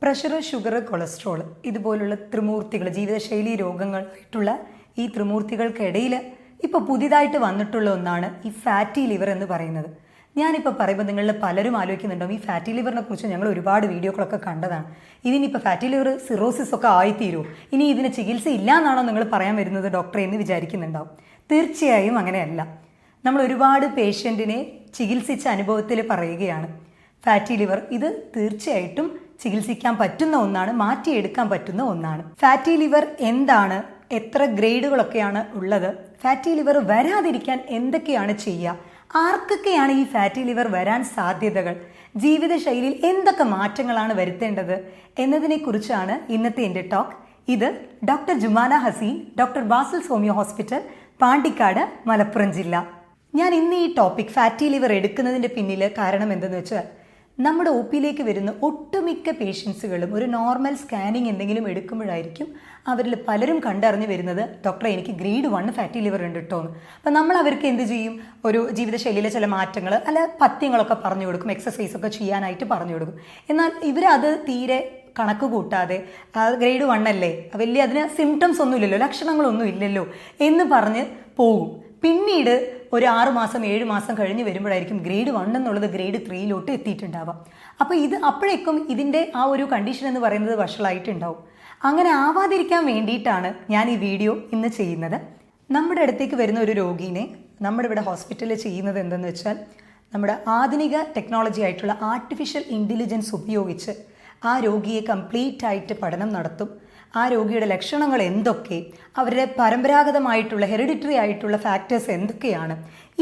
Pressure, sugar, cholesterol ഇതുപോലുള്ള ത്രിമൂർത്തികൾ, ജീവിതശൈലി രോഗങ്ങളായിട്ടുള്ള ഈ ത്രിമൂർത്തികൾക്കിടയിൽ ഇപ്പോൾ പുതിയതായിട്ട് വന്നിട്ടുള്ള ഒന്നാണ് ഈ ഫാറ്റി ലിവർ എന്ന് പറയുന്നത്. ഞാനിപ്പോൾ പറയുമ്പോൾ നിങ്ങളിൽ പലരും ആലോചിക്കുന്നുണ്ടാവും, ഈ ഫാറ്റി ലിവറിനെ കുറിച്ച് ഞങ്ങൾ ഒരുപാട് വീഡിയോകളൊക്കെ കണ്ടതാണ്. ഇതിനിപ്പോൾ ഫാറ്റി ലിവർ സിറോസിസ് ഒക്കെ ആയിത്തീരുമോ, ഇനി ഇതിന് ചികിത്സ ഇല്ല എന്നാണോ നിങ്ങൾ പറയാൻ വരുന്നത് ഡോക്ടറെ എന്ന് വിചാരിക്കുന്നുണ്ടാവും. തീർച്ചയായും അങ്ങനെയല്ല. നമ്മൾ ഒരുപാട് പേഷ്യൻറ്റിനെ ചികിത്സിച്ച അനുഭവത്തിൽ പറയുകയാണ്, ഫാറ്റി ലിവർ ഇത് തീർച്ചയായിട്ടും ചികിത്സിക്കാൻ പറ്റുന്ന ഒന്നാണ്, മാറ്റിയെടുക്കാൻ പറ്റുന്ന ഒന്നാണ്. ഫാറ്റി ലിവർ എന്താണ്, എത്ര ഗ്രേഡുകളൊക്കെയാണ് ഉള്ളത്, ഫാറ്റി ലിവർ വരാതിരിക്കാൻ എന്തൊക്കെയാണ് ചെയ്യുക, ആർക്കൊക്കെയാണ് ഈ ഫാറ്റി ലിവർ വരാൻ സാധ്യതകൾ, ജീവിതശൈലിയിൽ എന്തൊക്കെ മാറ്റങ്ങളാണ് വരുത്തേണ്ടത് എന്നതിനെക്കുറിച്ചാണ് ഇന്നത്തെ എൻ്റെ ടോക്ക്. ഇത് doctor Jumana Haseen, doctor Basil's homeo hospital, Pandikkad, Malappuram ജില്ല. ഞാൻ ഇന്ന് ഈ ടോപ്പിക് ഫാറ്റി ലിവർ എടുക്കുന്നതിൻ്റെ പിന്നിൽ കാരണം എന്തെന്ന് വെച്ചാൽ, നമ്മുടെ ഒ പിയിലേക്ക് വരുന്ന ഒട്ടുമിക്ക പേഷ്യൻസുകളും ഒരു നോർമൽ സ്കാനിങ് എന്തെങ്കിലും എടുക്കുമ്പോഴായിരിക്കും അവരിൽ പലരും കണ്ടറിഞ്ഞ് വരുന്നത്, ഡോക്ടറെ എനിക്ക് ഗ്രേഡ് 1 ഫാറ്റി ലിവർ ഉണ്ട് കേട്ടോ എന്ന്. അപ്പം നമ്മൾ അവർക്ക് എന്ത് ചെയ്യും, ഒരു ജീവിതശൈലിയിലെ ചില മാറ്റങ്ങൾ അല്ല പഥ്യങ്ങളൊക്കെ പറഞ്ഞു കൊടുക്കും, എക്സസൈസ് ഒക്കെ ചെയ്യാനായിട്ട് പറഞ്ഞു കൊടുക്കും. എന്നാൽ ഇവരത് തീരെ കണക്ക് കൂട്ടാതെ ഗ്രേഡ് 1 അല്ലേ, വലിയ അതിന് സിംറ്റംസ് ഒന്നും ഇല്ലല്ലോ, ലക്ഷണങ്ങളൊന്നും ഇല്ലല്ലോ എന്ന് പറഞ്ഞ് പോകും. പിന്നീട് ഒരു 6 മാസം 7 മാസം കഴിഞ്ഞ് വരുമ്പോഴായിരിക്കും ഗ്രേഡ് 1 എന്നുള്ളത് ഗ്രേഡ് 3 എത്തിയിട്ടുണ്ടാവാം. അപ്പോൾ ഇത് അപ്പോഴേക്കും ഇതിൻ്റെ ആ ഒരു കണ്ടീഷൻ എന്ന് പറയുന്നത് വഷളായിട്ടുണ്ടാവും. അങ്ങനെ ആവാതിരിക്കാൻ വേണ്ടിയിട്ടാണ് ഞാൻ ഈ വീഡിയോ ഇന്ന് ചെയ്യുന്നത്. നമ്മുടെ അടുത്തേക്ക് വരുന്ന ഒരു രോഗീനെ നമ്മുടെ ഇവിടെ ഹോസ്പിറ്റലിൽ ചെയ്യുന്നത് എന്തെന്ന് വെച്ചാൽ, നമ്മുടെ ആധുനിക ടെക്നോളജി ആയിട്ടുള്ള ആർട്ടിഫിഷ്യൽ ഇൻ്റലിജൻസ് ഉപയോഗിച്ച് ആ രോഗിയെ കംപ്ലീറ്റ് ആയിട്ട് പഠനം നടത്തും. ആ രോഗിയുടെ ലക്ഷണങ്ങൾ എന്തൊക്കെ, അവരുടെ പരമ്പരാഗതമായിട്ടുള്ള ഹെറിഡിറ്ററി ആയിട്ടുള്ള ഫാക്ടേഴ്സ് എന്തൊക്കെയാണ്,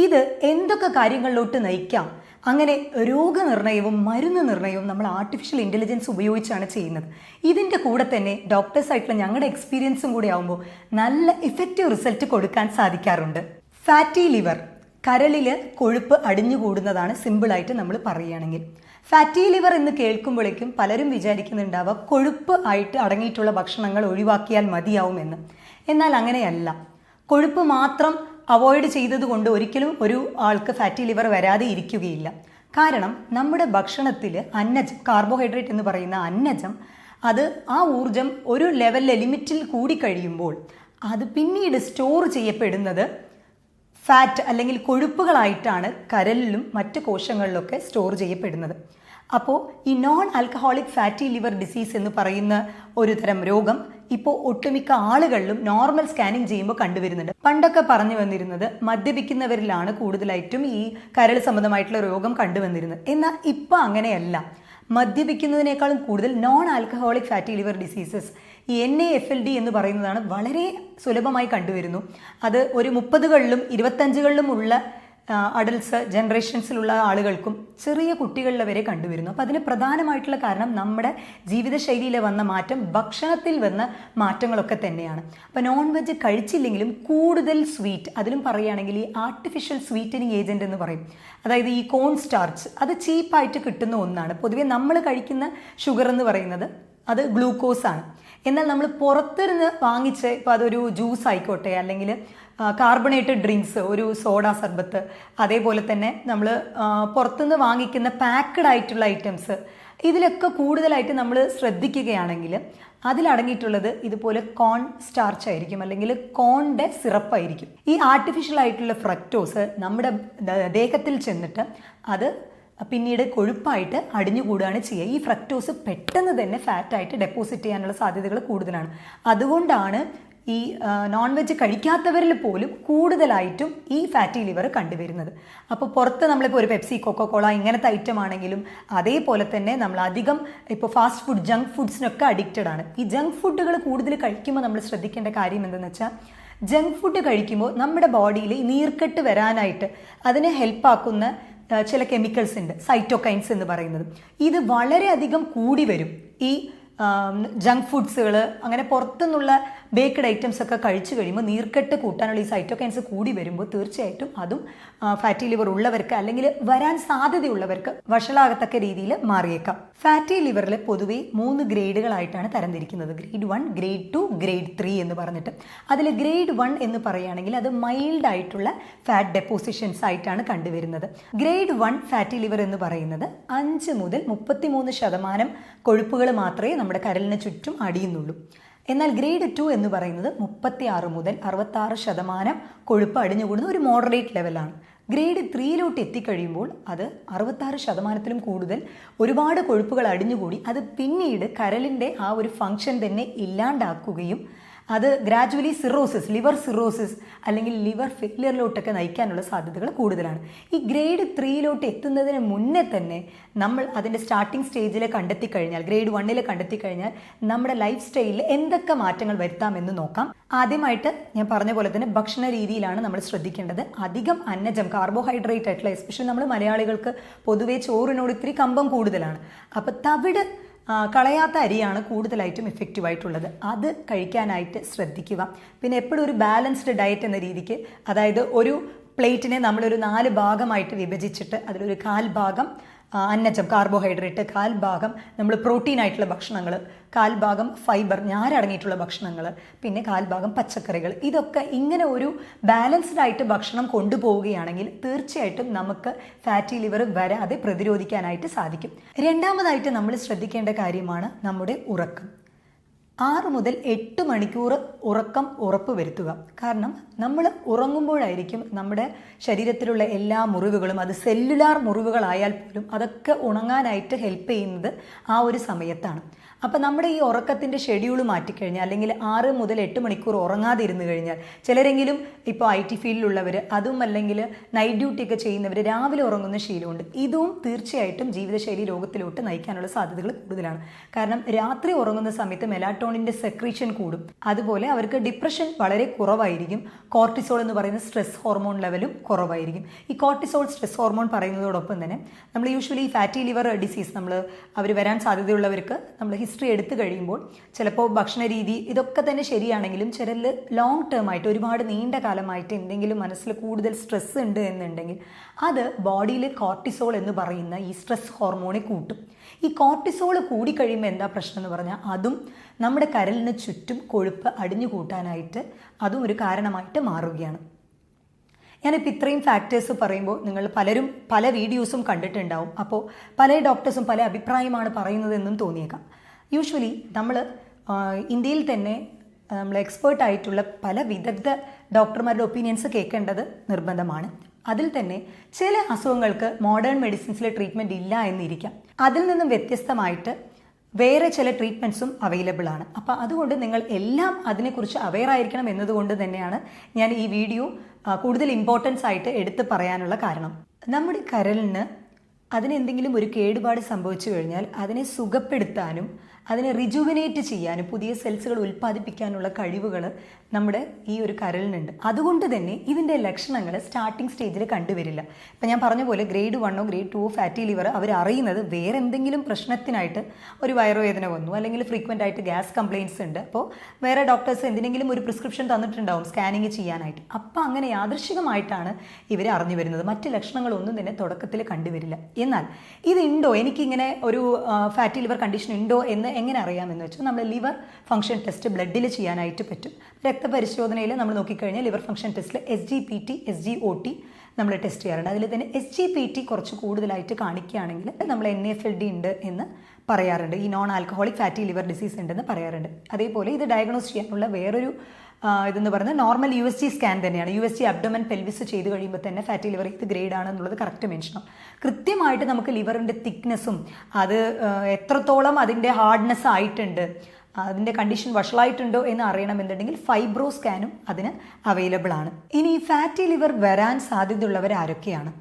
ഇത് എന്തൊക്കെ കാര്യങ്ങളിലോട്ട് നയിക്കാം, അങ്ങനെ രോഗനിർണയവും മരുന്ന് നിർണയവും നമ്മൾ ആർട്ടിഫിഷ്യൽ ഇൻ്റലിജൻസ് ഉപയോഗിച്ചാണ് ചെയ്യുന്നത്. ഇതിൻ്റെ കൂടെ തന്നെ ഡോക്ടേഴ്സായിട്ടുള്ള ഞങ്ങളുടെ എക്സ്പീരിയൻസും കൂടി ആകുമ്പോൾ നല്ല ഇഫക്റ്റീവ് റിസൾട്ട് കൊടുക്കാൻ സാധിക്കാറുണ്ട്. ഫാറ്റി ലിവർ, കരളിൽ കൊഴുപ്പ് അടിഞ്ഞുകൂടുന്നതാണ് സിമ്പിളായിട്ട് നമ്മൾ പറയുകയാണെങ്കിൽ. ഫാറ്റി ലിവർ എന്ന് കേൾക്കുമ്പോഴേക്കും പലരും വിചാരിക്കുന്നുണ്ടാവുക കൊഴുപ്പ് ആയിട്ട് അടങ്ങിയിട്ടുള്ള ഭക്ഷണങ്ങൾ ഒഴിവാക്കിയാൽ മതിയാവുമെന്ന്. എന്നാൽ അങ്ങനെയല്ല. കൊഴുപ്പ് മാത്രം അവോയ്ഡ് ചെയ്തതുകൊണ്ട് ഒരിക്കലും ഒരു ആൾക്ക് ഫാറ്റി ലിവർ വരാതെ ഇരിക്കുകയില്ല. കാരണം നമ്മുടെ ഭക്ഷണത്തിൽ അന്നജം, കാർബോഹൈഡ്രേറ്റ് എന്ന് പറയുന്ന അന്നജം, അത് ആ ഊർജം ഒരു ലെവലിലെ ലിമിറ്റിൽ കൂടിക്കഴിയുമ്പോൾ അത് പിന്നീട് സ്റ്റോർ ചെയ്യപ്പെടുന്നത് ഫാറ്റ് അല്ലെങ്കിൽ കൊഴുപ്പുകളായിട്ടാണ് കരളിലും മറ്റ് കോശങ്ങളിലൊക്കെ സ്റ്റോർ ചെയ്യപ്പെടുന്നത്. അപ്പോൾ ഈ non alcoholic fatty liver disease എന്ന് പറയുന്ന ഒരു തരം രോഗം ഇപ്പോൾ ഒട്ടുമിക്ക ആളുകളിലും നോർമൽ സ്കാനിങ് ചെയ്യുമ്പോൾ കണ്ടുവരുന്നുണ്ട്. പണ്ടൊക്കെ പറഞ്ഞു വന്നിരുന്നത് മദ്യപിക്കുന്നവരിലാണ് കൂടുതലായിട്ടും ഈ കരൾ സംബന്ധമായിട്ടുള്ള രോഗം കണ്ടുവന്നിരുന്നത്. എന്നാൽ ഇപ്പോൾ അങ്ങനെയല്ല. മദ്യപിക്കുന്നതിനേക്കാളും കൂടുതൽ non alcoholic fatty liver diseases, ഈ NAFLD എന്ന് പറയുന്നതാണ് വളരെ സുലഭമായി കണ്ടുവരുന്നു. അത് ഒരു 30കളിലും 25കളിലും ഉള്ള അഡൽട്സ് ജനറേഷൻസിലുള്ള ആളുകൾക്കും ചെറിയ കുട്ടികളിലെ വരെ കണ്ടുവരുന്നു. അപ്പോൾ അതിന് പ്രധാനമായിട്ടുള്ള കാരണം നമ്മുടെ ജീവിതശൈലിയിൽ വന്ന മാറ്റം, ഭക്ഷണത്തിൽ വന്ന മാറ്റങ്ങളൊക്കെ തന്നെയാണ്. അപ്പോൾ നോൺ വെജ് കഴിച്ചില്ലെങ്കിലും കൂടുതൽ സ്വീറ്റ്, അതിലും പറയുകയാണെങ്കിൽ ഈ ആർട്ടിഫിഷ്യൽ സ്വീറ്റനിങ് ഏജൻറ്റ് എന്ന് പറയും, അതായത് ഈ കോൺ സ്റ്റാർച്ച്, അത് ചീപ്പായിട്ട് കിട്ടുന്ന ഒന്നാണ്. പൊതുവെ നമ്മൾ കഴിക്കുന്ന ഷുഗർ എന്ന് പറയുന്നത് അത് ഗ്ലൂക്കോസാണ്. എന്നാൽ നമ്മൾ പുറത്തുനിന്ന് വാങ്ങിച്ച്, ഇപ്പോൾ അതൊരു ജ്യൂസ് ആയിക്കോട്ടെ, അല്ലെങ്കിൽ കാർബണേറ്റഡ് ഡ്രിങ്ക്സ്, ഒരു സോഡ സർബത്ത്, അതേപോലെ തന്നെ നമ്മൾ പുറത്തുനിന്ന് വാങ്ങിക്കുന്ന പാക്കഡ് ആയിട്ടുള്ള ഐറ്റംസ്, ഇതിലൊക്കെ കൂടുതലായിട്ട് നമ്മൾ ശ്രദ്ധിക്കുകയാണെങ്കിൽ അതിലടങ്ങിയിട്ടുള്ളത് ഇതുപോലെ കോൺ സ്റ്റാർച്ച് ആയിരിക്കും, അല്ലെങ്കിൽ കോണിൻ്റെ സിറപ്പായിരിക്കും. ഈ ആർട്ടിഫിഷ്യൽ ആയിട്ടുള്ള ഫ്രക്ടോസ് നമ്മുടെ ദേഹത്തിൽ ചെന്നിട്ട് അത് പിന്നീട് കൊഴുപ്പായിട്ട് അടിഞ്ഞുകൂടുകയാണ് ചെയ്യുക. ഈ ഫ്രക്ടോസ് പെട്ടെന്ന് തന്നെ ഫാറ്റായിട്ട് ഡെപ്പോസിറ്റ് ചെയ്യാനുള്ള സാധ്യതകൾ കൂടുതലാണ്. അതുകൊണ്ടാണ് ഈ നോൺ വെജ് കഴിക്കാത്തവരിൽ പോലും കൂടുതലായിട്ടും ഈ ഫാറ്റി ലിവർ കണ്ടുവരുന്നത്. അപ്പോൾ പുറത്ത് നമ്മളിപ്പോൾ ഒരു പെപ്സി, കൊക്കോകോള ഇങ്ങനത്തെ ഐറ്റം ആണെങ്കിലും അതേപോലെ തന്നെ നമ്മൾ അധികം ഇപ്പോൾ ഫാസ്റ്റ് ഫുഡ്, ജങ്ക് ഫുഡ്സിനൊക്കെ അഡിക്റ്റഡ് ആണ്. ഈ ജങ്ക് ഫുഡുകൾ കൂടുതൽ കഴിക്കുമ്പോൾ നമ്മൾ ശ്രദ്ധിക്കേണ്ട കാര്യം എന്തെന്ന് വെച്ചാൽ, ജങ്ക് ഫുഡ് കഴിക്കുമ്പോൾ നമ്മുടെ ബോഡിയിൽ നീർക്കെട്ട് വരാനായിട്ട് അതിനെ ഹെൽപ്പാക്കുന്ന ചില കെമിക്കൽസ് ഉണ്ട്, സൈറ്റോകൈൻസ് എന്ന് പറയുന്നത്. ഇത് വളരെയധികം കൂടി വരും ഈ ജങ്ക് ഫുഡ്സുകൾ, അങ്ങനെ പുറത്തുനിന്നുള്ള ബേക്ക്ഡ് ഐറ്റംസ് ഒക്കെ കഴിച്ചു കഴിയുമ്പോൾ നീർക്കെട്ട് കൂട്ടാനുള്ള ഈ സൈറ്റോകൈൻസ് കൂടി വരുമ്പോൾ തീർച്ചയായിട്ടും അതും ഫാറ്റി ലിവർ ഉള്ളവർക്ക് അല്ലെങ്കിൽ വരാൻ സാധ്യതയുള്ളവർക്ക് വഷളാകത്തക്ക രീതിയിൽ മാറിയേക്കാം. ഫാറ്റി ലിവറിൽ പൊതുവെ 3 ഗ്രേഡുകളായിട്ടാണ് തരംതിരിക്കുന്നത്. ഗ്രേഡ് 1, ഗ്രേഡ് 2, ഗ്രേഡ് 3 എന്ന് പറഞ്ഞിട്ട്. അതിൽ ഗ്രേഡ് 1 എന്ന് പറയുകയാണെങ്കിൽ അത് മൈൽഡ് ആയിട്ടുള്ള ഫാറ്റ് ഡെപ്പോസിഷൻസ് ആയിട്ടാണ് കണ്ടുവരുന്നത്. ഗ്രേഡ് 1 ഫാറ്റി ലിവർ എന്ന് പറയുന്നത് 5 മുതൽ 33% കൊഴുപ്പുകൾ മാത്രമേ നമ്മുടെ കരളിന് ചുറ്റും അടിയുന്നുള്ളൂ. എന്നാൽ ഗ്രേഡ് 2 എന്ന് പറയുന്നത് 36 മുതൽ 66% കൊഴുപ്പ് അടിഞ്ഞുകൂടുന്ന ഒരു മോഡറേറ്റ് ലെവലാണ്. ഗ്രേഡ് 3 എത്തിക്കഴിയുമ്പോൾ അത് 66%-ലും കൂടുതൽ ഒരുപാട് കൊഴുപ്പുകൾ അടിഞ്ഞുകൂടി അത് പിന്നീട് കരളിൻ്റെ ആ ഒരു ഫങ്ഷൻ തന്നെ ഇല്ലാണ്ടാക്കുകയും അത് ഗ്രാജുവലി സിറോസിസ്, ലിവർ സിറോസിസ് അല്ലെങ്കിൽ ലിവർ ഫെയിലിയറിലോട്ടൊക്കെ നയിക്കാനുള്ള സാധ്യതകൾ കൂടുതലാണ്. ഈ ഗ്രേഡ് 3 എത്തുന്നതിന് മുന്നേ തന്നെ നമ്മൾ അതിൻ്റെ സ്റ്റാർട്ടിംഗ് സ്റ്റേജിൽ കണ്ടെത്തിക്കഴിഞ്ഞാൽ, ഗ്രേഡ് 1 കണ്ടെത്തിക്കഴിഞ്ഞാൽ നമ്മുടെ ലൈഫ് സ്റ്റൈലിൽ എന്തൊക്കെ മാറ്റങ്ങൾ വരുത്താമെന്ന് നോക്കാം. ആദ്യമായിട്ട് ഞാൻ പറഞ്ഞ പോലെ തന്നെ ഭക്ഷണ രീതിയിലാണ് നമ്മൾ ശ്രദ്ധിക്കേണ്ടത്. അധികം അന്നജം, കാർബോഹൈഡ്രേറ്റ് ആയിട്ടുള്ള, എസ്പെഷ്യലി നമ്മൾ മലയാളികൾക്ക് പൊതുവേ ചോറിനോട് ഇത്തിരി കമ്പം കൂടുതലാണ്. അപ്പോൾ തവിട് കളയാത്ത അരിയാണ് കൂടുതലായിട്ടും എഫക്റ്റീവായിട്ടുള്ളത്. അത് കഴിക്കാനായിട്ട് ശ്രദ്ധിക്കുക. പിന്നെ എപ്പോഴും ഒരു ബാലൻസ്ഡ് ഡയറ്റ് എന്ന രീതിക്ക്, അതായത് ഒരു പ്ലേറ്റിനെ നമ്മളൊരു 4 ഭാഗമായിട്ട് വിഭജിച്ചിട്ട് അതിലൊരു 1/4 ഭാഗം അന്നജം, കാർബോഹൈഡ്രേറ്റ്, 1/4 ഭാഗം നമ്മൾ പ്രോട്ടീൻ ആയിട്ടുള്ള ഭക്ഷണങ്ങൾ, 1/4 ഭാഗം ഫൈബർ, ഞാരടങ്ങിയിട്ടുള്ള ഭക്ഷണങ്ങൾ, പിന്നെ 1/4 ഭാഗം പച്ചക്കറികൾ. ഇതൊക്കെ ഇങ്ങനെ ഒരു ബാലൻസ്ഡ് ആയിട്ട് ഭക്ഷണം കൊണ്ടുപോവുകയാണെങ്കിൽ തീർച്ചയായിട്ടും നമുക്ക് ഫാറ്റി ലിവർ വരാതെ പ്രതിരോധിക്കാനായിട്ട് സാധിക്കും. രണ്ടാമതായിട്ട് നമ്മൾ ശ്രദ്ധിക്കേണ്ട കാര്യമാണ് നമ്മുടെ ഉറക്കം. 6 മുതൽ 8 മണിക്കൂർ ഉറക്കം ഉറപ്പ് വരുത്തുക. കാരണം നമ്മൾ ഉറങ്ങുമ്പോഴായിരിക്കും നമ്മുടെ ശരീരത്തിലുള്ള എല്ലാ മുറിവുകളും, അത് സെല്ലുലാർ മുറിവുകളായാൽ പോലും അതൊക്കെ ഉണങ്ങാനായിട്ട് ഹെൽപ്പ് ചെയ്യുന്നത് ആ ഒരു സമയത്താണ്. അപ്പം നമ്മുടെ ഈ ഉറക്കത്തിൻ്റെ ഷെഡ്യൂൾ മാറ്റിക്കഴിഞ്ഞാൽ, അല്ലെങ്കിൽ 6 മുതൽ 8 മണിക്കൂർ ഉറങ്ങാതെ ഇരുന്ന് കഴിഞ്ഞാൽ, ചിലരെങ്കിലും ഇപ്പോൾ IT ഫീൽഡിലുള്ളവർ, അതും അല്ലെങ്കിൽ നൈറ്റ് ഡ്യൂട്ടി ഒക്കെ ചെയ്യുന്നവർ രാവിലെ ഉറങ്ങുന്ന ശീലമുണ്ട്. ഇതും തീർച്ചയായിട്ടും ജീവിതശൈലി രോഗത്തിലോട്ട് നയിക്കാനുള്ള സാധ്യതകൾ കൂടുതലാണ്. കാരണം രാത്രി ഉറങ്ങുന്ന സമയത്ത് മെലാറ്റോണിൻ്റെ സെക്രീഷൻ കൂടും. അതുപോലെ അവർക്ക് ഡിപ്രഷൻ വളരെ കുറവായിരിക്കും. കോർട്ടിസോൾ എന്ന് പറയുന്ന സ്ട്രെസ് ഹോർമോൺ ലെവലും കുറവായിരിക്കും. ഈ കോർട്ടിസോൾ സ്ട്രെസ് ഹോർമോൺ പറയുന്നതോടൊപ്പം തന്നെ നമ്മൾ യൂഷ്വലി ഫാറ്റി ലിവർ ഡിസീസ് അവർ വരാൻ സാധ്യതയുള്ളവർക്ക് നമ്മൾ ഹിസ്റ്ററി എടുത്തു കഴിയുമ്പോൾ ചിലപ്പോൾ ഭക്ഷണ രീതി ഇതൊക്കെ തന്നെ ശരിയാണെങ്കിലും ചിലരിൽ ലോങ് ടേം ആയിട്ട്, ഒരുപാട് നീണ്ട കാലമായിട്ട് എന്തെങ്കിലും മനസ്സിൽ കൂടുതൽ സ്ട്രെസ് ഉണ്ട് എന്നുണ്ടെങ്കിൽ അത് ബോഡിയിൽ കോർട്ടിസോൾ എന്ന് പറയുന്ന ഈ സ്ട്രെസ് ഹോർമോണെ കൂട്ടും. ഈ കോർട്ടിസോൾ കൂടിക്കഴിയുമ്പോൾ എന്താ പ്രശ്നം എന്ന് പറഞ്ഞാൽ അതും നമ്മുടെ കരളിന് ചുറ്റും കൊഴുപ്പ് അടിഞ്ഞു കൂട്ടാനായിട്ട് അതും ഒരു കാരണമായിട്ട് മാറുകയാണ്. ഞാനിപ്പോൾ ഇത്രയും ഫാക്ടേഴ്സ് പറയുമ്പോൾ നിങ്ങൾ പലരും പല വീഡിയോസും കണ്ടിട്ടുണ്ടാവും. അപ്പോൾ പല ഡോക്ടേഴ്സും പല അഭിപ്രായമാണ് പറയുന്നതെന്നും തോന്നിയേക്കാം. യൂഷ്വലി നമ്മൾ ഇന്ത്യയിൽ തന്നെ നമ്മൾ എക്സ്പേർട്ട് ആയിട്ടുള്ള പല വിദഗ്ധ ഡോക്ടർമാരുടെ ഒപ്പീനിയൻസ് കേൾക്കേണ്ടത് നിർബന്ധമാണ്. അതിൽ തന്നെ ചില അസുഖങ്ങൾക്ക് മോഡേൺ മെഡിസിൻസിൽ ട്രീറ്റ്മെൻറ്റ് ഇല്ല എന്നിരിക്കാം. അതിൽ നിന്നും വ്യത്യസ്തമായിട്ട് വേറെ ചില ട്രീറ്റ്മെൻറ്റ്സും അവൈലബിൾ ആണ്. അപ്പോൾ അതുകൊണ്ട് നിങ്ങൾ എല്ലാം അതിനെക്കുറിച്ച് അവെയർ ആയിരിക്കണം എന്നതുകൊണ്ട് തന്നെയാണ് ഞാൻ ഈ വീഡിയോ കൂടുതൽ ഇമ്പോർട്ടൻസ് ആയിട്ട് എടുത്ത് പറയാനുള്ള കാരണം. നമ്മുടെ കരളിന് അതിനെന്തെങ്കിലും ഒരു കേടുപാട് സംഭവിച്ചു കഴിഞ്ഞാൽ അതിനെ സുഖപ്പെടുത്താനും അതിനെ റിജുവിനേറ്റ് ചെയ്യാനും പുതിയ സെൽസുകൾ ഉൽപ്പാദിപ്പിക്കാനുള്ള കഴിവുകൾ നമ്മുടെ ഈ ഒരു കരളിനുണ്ട്. അതുകൊണ്ട് തന്നെ ഇതിൻ്റെ ലക്ഷണങ്ങൾ സ്റ്റാർട്ടിംഗ് സ്റ്റേജിൽ കണ്ടുവരില്ല. ഇപ്പം ഞാൻ പറഞ്ഞ പോലെ ഗ്രേഡ് 1 ഗ്രേഡ് 2 ഫാറ്റി ലിവർ അവർ അറിയുന്നത് വേറെ എന്തെങ്കിലും പ്രശ്നത്തിനായിട്ട്, ഒരു വയറുവേദന വന്നു അല്ലെങ്കിൽ ഫ്രീക്വൻ്റ് ആയിട്ട് ഗ്യാസ് കംപ്ലയിൻസ് ഉണ്ട്, അപ്പോൾ വേറെ ഡോക്ടേഴ്സ് എന്തിനെങ്കിലും ഒരു പ്രിസ്ക്രിപ്ഷൻ തന്നിട്ടുണ്ടാവും സ്കാനിങ് ചെയ്യാനായിട്ട്. അപ്പോൾ അങ്ങനെ യാദൃശികമായിട്ടാണ് ഇവർ അറിഞ്ഞു വരുന്നത്. മറ്റ് ലക്ഷണങ്ങളൊന്നും തന്നെ തുടക്കത്തിൽ കണ്ടുവരില്ല. എന്നാൽ ഇതുണ്ടോ, എനിക്കിങ്ങനെ ഒരു ഫാറ്റി ലിവർ കണ്ടീഷൻ ഉണ്ടോ എന്ന് എങ്ങനെ അറിയാമെന്ന് വെച്ചാൽ നമ്മൾ ലിവർ ഫംഗ്ഷൻ ടെസ്റ്റ് ബ്ലഡിൽ ചെയ്യാനായിട്ട് പറ്റും. രക്തപരിശോധനയിൽ നമ്മൾ നോക്കിക്കഴിഞ്ഞാൽ ലിവർ ഫംഗ്ഷൻ ടെസ്റ്റിൽ SGPT, SGOT നമ്മൾ ടെസ്റ്റ് ചെയ്യാറുണ്ട്. അതിൽ തന്നെ SGPT കുറച്ച് കൂടുതലായിട്ട് കാണിക്കുകയാണെങ്കിൽ നമ്മൾ NAFLD ഉണ്ട് എന്ന് പറയാറുണ്ട്. ഈ non alcoholic fatty liver disease ഉണ്ടെന്ന് പറയാറുണ്ട്. അതേപോലെ ഇത് ഡയഗ്നോസ് ചെയ്യാനുള്ള വേറൊരു ഇതെന്ന് പറയുന്നത് നോർമൽ USG സ്കാൻ തന്നെയാണ്. USG അബ്ഡോമൻ പെൽവിസ് ചെയ്ത് കഴിയുമ്പോൾ തന്നെ ഫാറ്റി ലിവർ ഇത് ഗ്രേഡ് ആണെന്നുള്ളത് കറക്റ്റ് മെൻഷനും. കൃത്യമായിട്ട് നമുക്ക് ലിവറിൻ്റെ തിക്നെസ്സും അത് എത്രത്തോളം അതിൻ്റെ ഹാർഡ്നെസ് ആയിട്ടുണ്ട്, അതിൻ്റെ കണ്ടീഷൻ വഷളായിട്ടുണ്ടോ എന്ന് അറിയണമെന്നുണ്ടെങ്കിൽ ഫൈബ്രോ സ്കാനും അതിന് അവൈലബിൾ ആണ്. ഇനി ഫാറ്റി ലിവർ വരാൻ സാധ്യതയുള്ളവർ ആരൊക്കെയാണ്?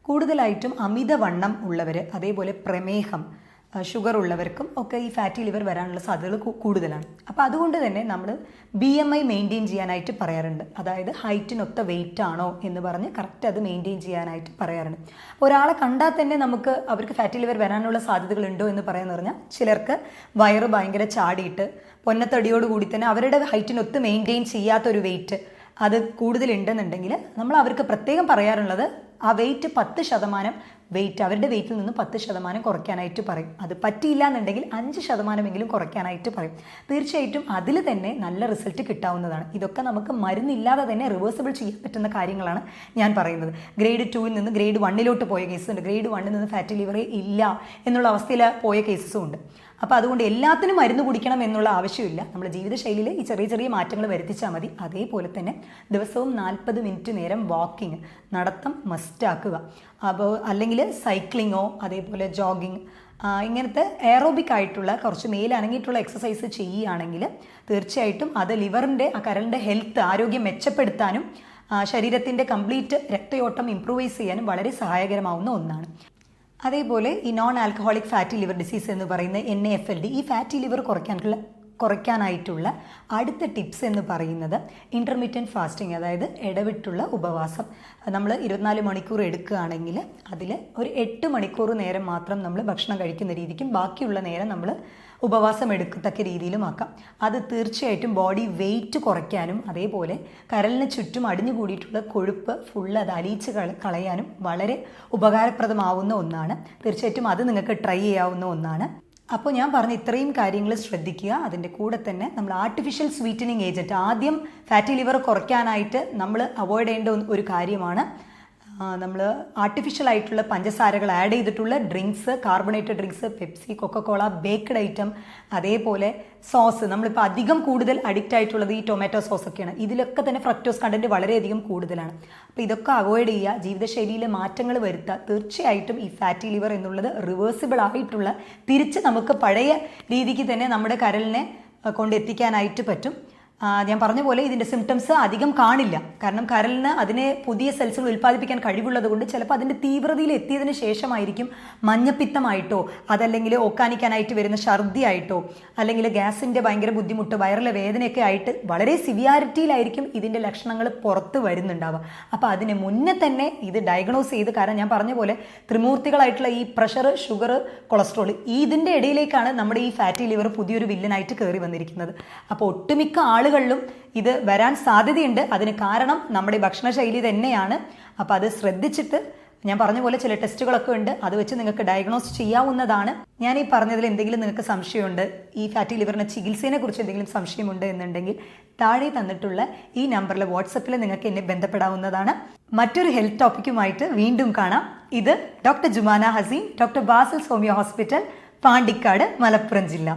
കൂടുതലായിട്ടും അമിതവണ്ണം ഉള്ളവർ, അതേപോലെ പ്രമേഹം, ഷുഗർ ഉള്ളവർക്കും ഒക്കെ ഈ ഫാറ്റി ലിവർ വരാനുള്ള സാധ്യതകൾ കൂടുതലാണ്. അപ്പോൾ അതുകൊണ്ട് തന്നെ നമ്മൾ BMI മെയിൻറ്റെയിൻ ചെയ്യാനായിട്ട് പറയാറുണ്ട്. അതായത് ഹൈറ്റിനൊത്ത വെയിറ്റ് ആണോ എന്ന് പറഞ്ഞ് കറക്റ്റ് അത് മെയിൻറ്റെയിൻ ചെയ്യാനായിട്ട് പറയാറുണ്ട്. ഒരാളെ കണ്ടാൽ തന്നെ നമുക്ക് അവർക്ക് ഫാറ്റി ലിവർ വരാനുള്ള സാധ്യതകൾ ഉണ്ടോ എന്ന് പറയാന്ന് പറഞ്ഞാൽ, ചിലർക്ക് വയറ് ഭയങ്കര ചാടിയിട്ട് പൊന്നത്തടിയോടുകൂടി തന്നെ അവരുടെ ഹൈറ്റിനൊത്ത് മെയിൻറ്റെയിൻ ചെയ്യാത്തൊരു വെയിറ്റ് അത് കൂടുതലുണ്ടെന്നുണ്ടെങ്കിൽ നമ്മൾ അവർക്ക് പ്രത്യേകം പറയാറുള്ളത് ആ വെയിറ്റ് 10% വെയിറ്റ് അവരുടെ വെയിറ്റിൽ നിന്ന് 10% കുറയ്ക്കാനായിട്ട് പറയും. അത് പറ്റിയില്ല എന്നുണ്ടെങ്കിൽ 5% കുറയ്ക്കാനായിട്ട് പറയും. തീർച്ചയായിട്ടും അതിൽ തന്നെ നല്ല റിസൾട്ട് കിട്ടാവുന്നതാണ്. ഇതൊക്കെ നമുക്ക് മരുന്നില്ലാതെ തന്നെ റിവേഴ്സിബിൾ ചെയ്യാൻ പറ്റുന്ന കാര്യങ്ങളാണ് ഞാൻ പറയുന്നത്. ഗ്രേഡ് 2 നിന്ന് ഗ്രേഡ് 1 പോയ കേസും ഉണ്ട്. ഗ്രേഡ് 1 നിന്ന് ഫാറ്റി ലിവറേ ഇല്ല എന്നുള്ള അവസ്ഥയിൽ പോയ കേസസും ഉണ്ട്. അപ്പോൾ അതുകൊണ്ട് എല്ലാത്തിനും മരുന്ന് കുടിക്കണം എന്നുള്ള ആവശ്യമില്ല. നമ്മുടെ ജീവിതശൈലിയിൽ ഈ ചെറിയ ചെറിയ മാറ്റങ്ങൾ വരുത്തിച്ചാൽ മതി. അതേപോലെ തന്നെ ദിവസവും 40 മിനിറ്റ് നേരം വാക്കിംഗ്, നടത്തം മസ്റ്റാക്കുക. അപ്പോൾ അല്ലെങ്കിൽ സൈക്ലിങ്ങോ അതേപോലെ ജോഗിങ് ഇങ്ങനത്തെ എയറോബിക് ആയിട്ടുള്ള കുറച്ച് മേലനങ്ങിയിട്ടുള്ള എക്സസൈസ് ചെയ്യുകയാണെങ്കിൽ തീർച്ചയായിട്ടും അത് ലിവറിൻ്റെ കരളിൻ്റെ ഹെൽത്ത് ആരോഗ്യം മെച്ചപ്പെടുത്താനും ശരീരത്തിൻ്റെ കംപ്ലീറ്റ് രക്തയോട്ടം ഇംപ്രൂവൈസ് ചെയ്യാനും വളരെ സഹായകരമാവുന്ന ഒന്നാണ്. അതേപോലെ ഈ non alcoholic fatty liver disease എന്ന് പറയുന്ന NAFLD, ഈ ഫാറ്റി ലിവർ കുറയ്ക്കാനായിട്ടുള്ള അടുത്ത ടിപ്സ് എന്ന് പറയുന്നത് ഇൻ്റർമീഡിയറ്റ് ഫാസ്റ്റിംഗ്, അതായത് ഇടവിട്ടുള്ള ഉപവാസം. നമ്മൾ 24 മണിക്കൂർ എടുക്കുകയാണെങ്കിൽ അതിൽ ഒരു 8 മണിക്കൂർ നേരം മാത്രം നമ്മൾ ഭക്ഷണം കഴിക്കുന്ന രീതിക്കും ബാക്കിയുള്ള നേരം നമ്മൾ ഉപവാസം എടുക്കത്തക്ക രീതിയിലുമാക്കാം. അത് തീർച്ചയായിട്ടും ബോഡി വെയിറ്റ് കുറയ്ക്കാനും അതേപോലെ കരളിന് ചുറ്റും അടിഞ്ഞുകൂടിയിട്ടുള്ള കൊഴുപ്പ് ഫുള്ള് അത് അലിയിച്ച് കളയാനും വളരെ ഉപകാരപ്രദമാവുന്ന ഒന്നാണ്. തീർച്ചയായിട്ടും അത് നിങ്ങൾക്ക് ട്രൈ ചെയ്യാവുന്ന ഒന്നാണ്. അപ്പോൾ ഞാൻ പറഞ്ഞ ഇത്രയും കാര്യങ്ങൾ ശ്രദ്ധിക്കുക. അതിൻ്റെ കൂടെ തന്നെ നമ്മൾ ആർട്ടിഫിഷ്യൽ സ്വീറ്റനിങ് ഏജൻറ്റ്, ആദ്യം ഫാറ്റി ലിവർ കുറയ്ക്കാനായിട്ട് നമ്മൾ അവോയ്ഡ് ചെയ്യേണ്ട ഒരു കാര്യമാണ് നമ്മൾ ആർട്ടിഫിഷ്യൽ ആയിട്ടുള്ള പഞ്ചസാരകൾ ആഡ് ചെയ്തിട്ടുള്ള drinks, carbonated drinks, Pepsi, Coca Cola, baked item, അതേപോലെ സോസ്. നമ്മളിപ്പോൾ അധികം കൂടുതൽ അഡിക്റ്റ് ആയിട്ടുള്ളത് ഈ ടൊമാറ്റോ സോസൊക്കെയാണ്. ഇതിലൊക്കെ തന്നെ ഫ്രക്ടോസ് കണ്ടന്റ് വളരെയധികം കൂടുതലാണ്. അപ്പോൾ ഇതൊക്കെ അവോയ്ഡ് ചെയ്യുക, ജീവിതശൈലിയിലെ മാറ്റങ്ങൾ വരുത്തുക. തീർച്ചയായിട്ടും ഈ ഫാറ്റി ലിവർ എന്നുള്ളത് റിവേഴ്സിബിൾ ആയിട്ടുള്ള, തിരിച്ച് നമുക്ക് പഴയ രീതിക്ക് തന്നെ നമ്മുടെ കരളിനെ കൊണ്ടെത്തിക്കാനായിട്ട് പറ്റും. ഞാൻ പറഞ്ഞ പോലെ ഇതിൻ്റെ സിംറ്റംസ് അധികം കാണില്ല. കാരണം കരളിന് അതിനെ പുതിയ സെൽസുകൾ ഉൽപ്പാദിപ്പിക്കാൻ കഴിവുള്ളത് കൊണ്ട് ചിലപ്പോൾ അതിൻ്റെ തീവ്രതയിൽ എത്തിയതിന് ശേഷമായിരിക്കും മഞ്ഞപ്പിത്തമായിട്ടോ അതല്ലെങ്കിൽ ഓക്കാനിക്കാനായിട്ട് വരുന്ന ഛർദിയായിട്ടോ അല്ലെങ്കിൽ ഗ്യാസിൻ്റെ ഭയങ്കര ബുദ്ധിമുട്ട്, വയറിലെ വേദനയൊക്കെ ആയിട്ട് വളരെ സിവിയാരിറ്റിയിലായിരിക്കും ഇതിൻ്റെ ലക്ഷണങ്ങൾ പുറത്ത് വരുന്നുണ്ടാവുക. അപ്പോൾ അതിന് മുന്നേ തന്നെ ഇത് ഡയഗ്നോസ് ചെയ്ത്, കാരണം ഞാൻ പറഞ്ഞ പോലെ ത്രിമൂർത്തികളായിട്ടുള്ള ഈ പ്രഷർ, ഷുഗർ, കൊളസ്ട്രോൾ, ഇതിൻ്റെ ഇടയിലേക്കാണ് നമ്മുടെ ഈ ഫാറ്റി ലിവർ പുതിയൊരു വില്ലനായിട്ട് കയറി വന്നിരിക്കുന്നത്. അപ്പോൾ ഒട്ടുമിക്ക ആളുകളിലും ഇത് വരാൻ സാധ്യതയുണ്ട്. അതിന് കാരണം നമ്മുടെ ഭക്ഷണശൈലി തന്നെയാണ്. അപ്പോൾ അത് ശ്രദ്ധിച്ചിട്ട്, ഞാൻ പറഞ്ഞ പോലെ ചില ടെസ്റ്റുകളൊക്കെ ഉണ്ട്, അത് വെച്ച് നിങ്ങൾക്ക് ഡയഗ്നോസ് ചെയ്യാവുന്നതാണ്. ഞാൻ ഈ പറഞ്ഞതിൽ എന്തെങ്കിലും നിങ്ങൾക്ക് സംശയമുണ്ട്, ഈ ഫാറ്റി ലിവറിൻ്റെ ചികിത്സയെ കുറിച്ച് എന്തെങ്കിലും സംശയമുണ്ട് എന്നുണ്ടെങ്കിൽ താഴെ തന്നിട്ടുള്ള ഈ നമ്പറിൽ വാട്സപ്പിൽ നിങ്ങൾക്ക് എന്നെ ബന്ധപ്പെടാവുന്നതാണ്. മറ്റൊരു ഹെൽത്ത് ടോപ്പിക്കുമായിട്ട് വീണ്ടും കാണാം. ഇത് doctor Jumana Haseen, doctor Basil's homeo hospital, Pandikkad, Malappuram ജില്ല.